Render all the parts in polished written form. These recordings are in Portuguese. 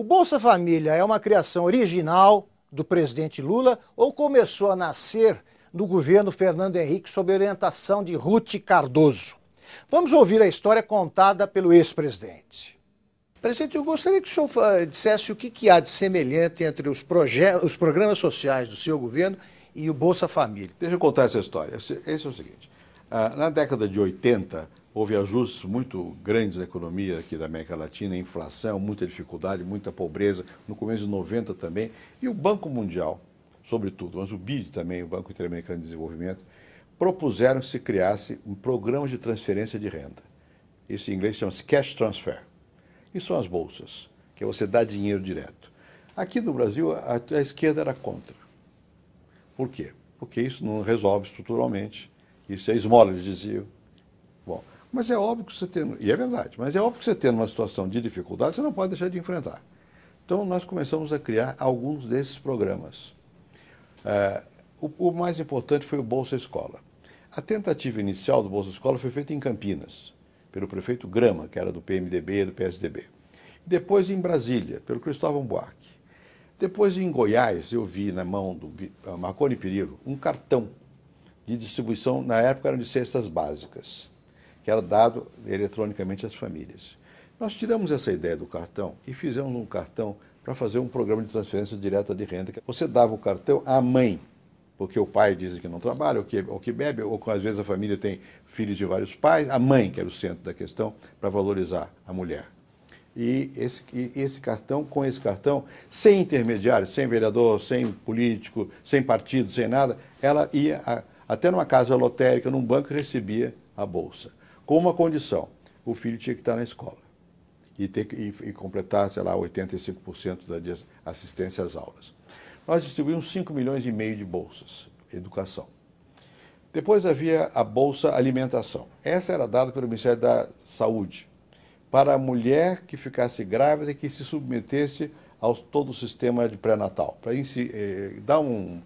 O Bolsa Família é uma criação original do presidente Lula ou começou a nascer no governo Fernando Henrique sob orientação de Ruth Cardoso? Vamos ouvir a história contada pelo ex-presidente. Presidente, eu gostaria que o senhor dissesse o que há de semelhante entre os programas sociais do seu governo e o Bolsa Família. Deixa eu contar essa história. Esse é o seguinte, na década de 80, houve ajustes muito grandes na economia aqui da América Latina, inflação, muita dificuldade, muita pobreza, no começo de 90 também, e o Banco Mundial, sobretudo, mas o BID também, o Banco Interamericano de Desenvolvimento, propuseram que se criasse um programa de transferência de renda. Isso em inglês chama-se cash transfer. E são as bolsas, que é você dá dinheiro direto. Aqui no Brasil, a esquerda era contra. Por quê? Porque isso não resolve estruturalmente, isso é esmola, eles diziam. Bom, mas é óbvio que você tem, e é verdade, mas é óbvio que você tem uma situação de dificuldade, você não pode deixar de enfrentar. Então nós começamos a criar alguns desses programas. O mais importante foi o Bolsa Escola. A tentativa inicial do Bolsa Escola foi feita em Campinas, pelo prefeito Grama, que era do PMDB e do PSDB. Depois em Brasília, pelo Cristóvão Buarque. Depois em Goiás, eu vi na mão do Marconi Perillo um cartão de distribuição, na época eram de cestas básicas, que era dado eletronicamente às famílias. Nós tiramos essa ideia do cartão e fizemos um cartão para fazer um programa de transferência direta de renda. Você dava o cartão à mãe, porque o pai diz que não trabalha, ou que bebe, ou às vezes a família tem filhos de vários pais, a mãe, que era o centro da questão, para valorizar a mulher. E esse cartão, com esse cartão, sem intermediário, sem vereador, sem político, sem partido, sem nada, ela ia até numa casa lotérica, num banco, e recebia a bolsa. Com uma condição, o filho tinha que estar na escola e completar, sei lá, 85% da assistência às aulas. Nós distribuímos 5,5 milhões de bolsas, educação. Depois havia a Bolsa Alimentação. Essa era dada pelo Ministério da Saúde para a mulher que ficasse grávida e que se submetesse a todo o sistema de pré-natal, para dar um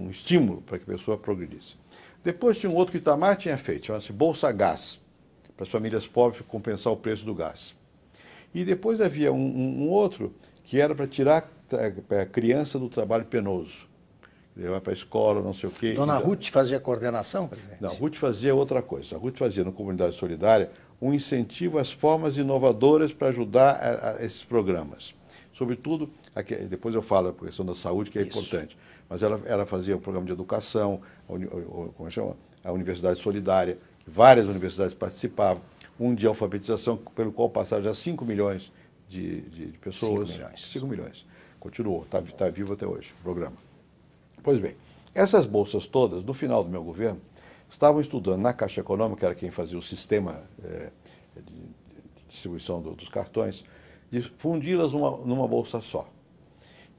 estímulo para que a pessoa progredisse. Depois tinha um outro que o Itamar tinha feito, chama-se Bolsa Gás, para as famílias pobres compensar o preço do gás. E depois havia um outro que era para tirar a criança do trabalho penoso, levar para a escola, não sei o quê. Dona Ruth fazia coordenação, presidente? Não, a Ruth fazia outra coisa. A Ruth fazia, na Comunidade Solidária, um incentivo às formas inovadoras para ajudar a esses programas. Sobretudo, depois eu falo a questão da saúde, que é importante, mas ela fazia o programa de educação, como chama? A Universidade Solidária, várias universidades participavam, um de alfabetização, pelo qual passaram já 5 milhões de pessoas. 5 milhões. 5 milhões. Continuou, está vivo até hoje o programa. Pois bem, essas bolsas todas, no final do meu governo, estavam estudando na Caixa Econômica, que era quem fazia o sistema de distribuição dos cartões, de fundi-las numa bolsa só.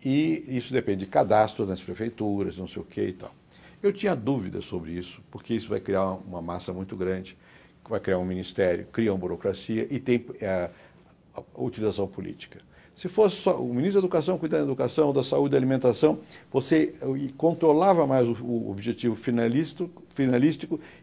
E isso depende de cadastro nas prefeituras, não sei o que e tal. Eu tinha dúvidas sobre isso, porque isso vai criar uma massa muito grande, vai criar um ministério, cria uma burocracia e tem a utilização política. Se fosse só o ministro da Educação cuidando da educação, da saúde, da alimentação, você controlava mais o objetivo finalístico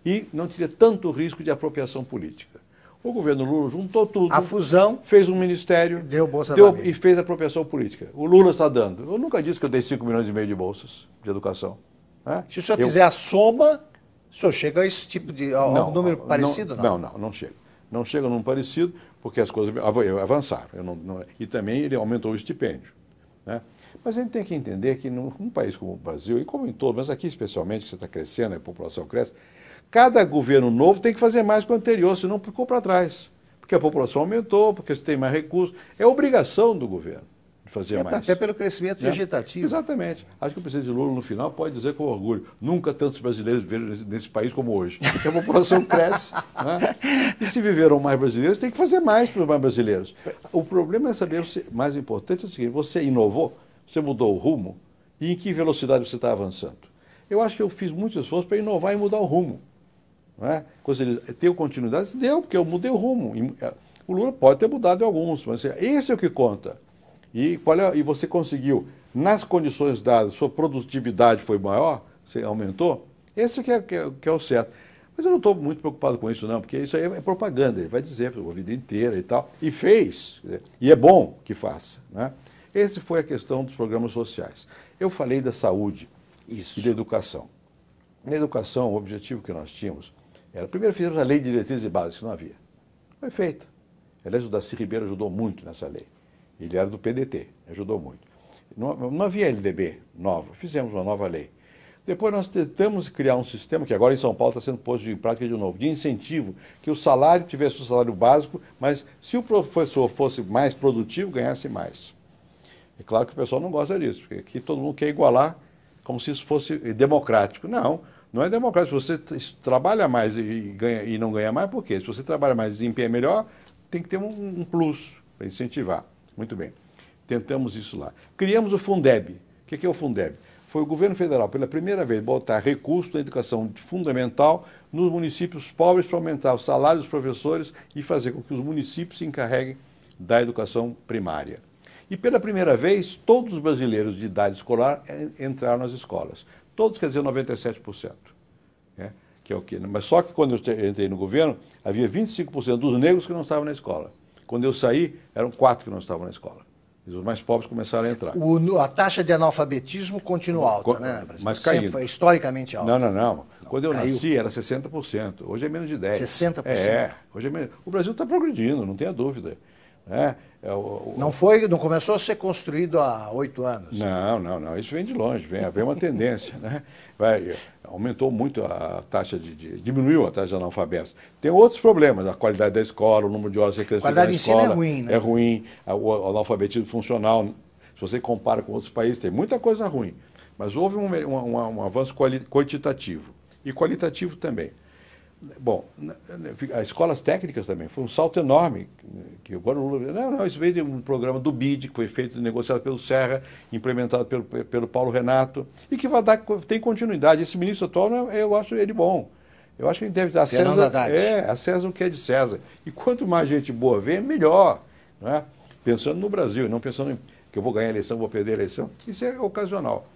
e não teria tanto risco de apropriação política. O governo Lula juntou tudo. A fusão fez um ministério, deu Bolsa e fez a apropriação política. O Lula está dando. Eu nunca disse que eu dei 5,5 milhões de bolsas de educação. Né? Se o senhor fizer a soma, o senhor chega a esse tipo de número parecido? Não chega. Não chega num parecido, porque as coisas avançaram. E também ele aumentou o estipêndio. Né? Mas a gente tem que entender que num país como o Brasil, e como em todo, mas aqui especialmente, que você está crescendo, a população cresce, cada governo novo tem que fazer mais que o anterior, senão ficou para trás. Porque a população aumentou, porque você tem mais recursos. É obrigação do governo de fazer mais. Até pelo crescimento vegetativo. Exatamente. Acho que o presidente Lula, no final, pode dizer com orgulho, nunca tantos brasileiros viveram nesse país como hoje. Porque a população cresce. Né? E se viveram mais brasileiros, tem que fazer mais para os mais brasileiros. O problema é saber, mais importante é o seguinte, você inovou, você mudou o rumo, e em que velocidade você está avançando. Eu acho que eu fiz muito esforço para inovar e mudar o rumo. Não é? Deu continuidade? Deu, porque eu mudei o rumo. O Lula pode ter mudado em alguns, mas esse é o que conta. E você conseguiu, nas condições dadas, sua produtividade foi maior, você aumentou, esse que é o certo. Mas eu não estou muito preocupado com isso, não, porque isso aí é propaganda, ele vai dizer a vida inteira e tal. E fez, e é bom que faça, né? Essa foi a questão dos programas sociais. Eu falei da saúde e da educação. Na educação, o objetivo que nós tínhamos era, primeiro fizemos a Lei de Diretrizes e Bases, que não havia. Foi feita. Aliás, o Darcy Ribeiro ajudou muito nessa lei. Ele era do PDT, ajudou muito. Não havia LDB nova, fizemos uma nova lei. Depois nós tentamos criar um sistema, que agora em São Paulo está sendo posto em prática de novo, de incentivo, que o salário tivesse o salário básico, mas se o professor fosse mais produtivo, ganhasse mais. É claro que o pessoal não gosta disso, porque aqui todo mundo quer igualar como se isso fosse democrático. Não, não é democrático. Se você trabalha mais e não ganha mais, por quê? Se você trabalha mais e desempenha melhor, tem que ter um plus para incentivar. Muito bem. Tentamos isso lá. Criamos o Fundeb. O que é o Fundeb? Foi o governo federal, pela primeira vez, botar recurso na educação fundamental nos municípios pobres para aumentar o salário dos professores e fazer com que os municípios se encarreguem da educação primária. E pela primeira vez, todos os brasileiros de idade escolar entraram nas escolas. Todos, quer dizer, 97%. Né? Que é o quê? Mas só que quando eu entrei no governo, havia 25% dos negros que não estavam na escola. Quando eu saí, eram 4 que não estavam na escola. E os mais pobres começaram a entrar. A taxa de analfabetismo continua alta, né? Mas caindo. Foi historicamente alta. Não. Quando eu nasci era 60%. Hoje é menos de 10%. 60%? Hoje é menos. O Brasil está progredindo, não tenha dúvida. Né? Não começou a ser construído há 8 anos. Não. Isso vem de longe, vem uma tendência. Né? Aumentou muito a taxa diminuiu a taxa de analfabetos. Tem outros problemas, a qualidade da escola, o número de horas recreativas na escola. A qualidade de ensino é ruim, né? É ruim, o analfabetismo funcional, se você compara com outros países, tem muita coisa ruim. Mas houve um avanço quantitativo e qualitativo também. Bom, as escolas técnicas também, foi um salto enorme. Que agora o Lula, não, isso veio de um programa do BID, que foi feito, negociado pelo Serra, implementado pelo Paulo Renato, e que tem continuidade. Esse ministro atual, eu acho ele bom. Eu acho que ele deve dar a César o que é de César. E quanto mais gente boa vem, melhor. Não é? Pensando no Brasil, não pensando que eu vou ganhar a eleição, vou perder a eleição. Isso é ocasional.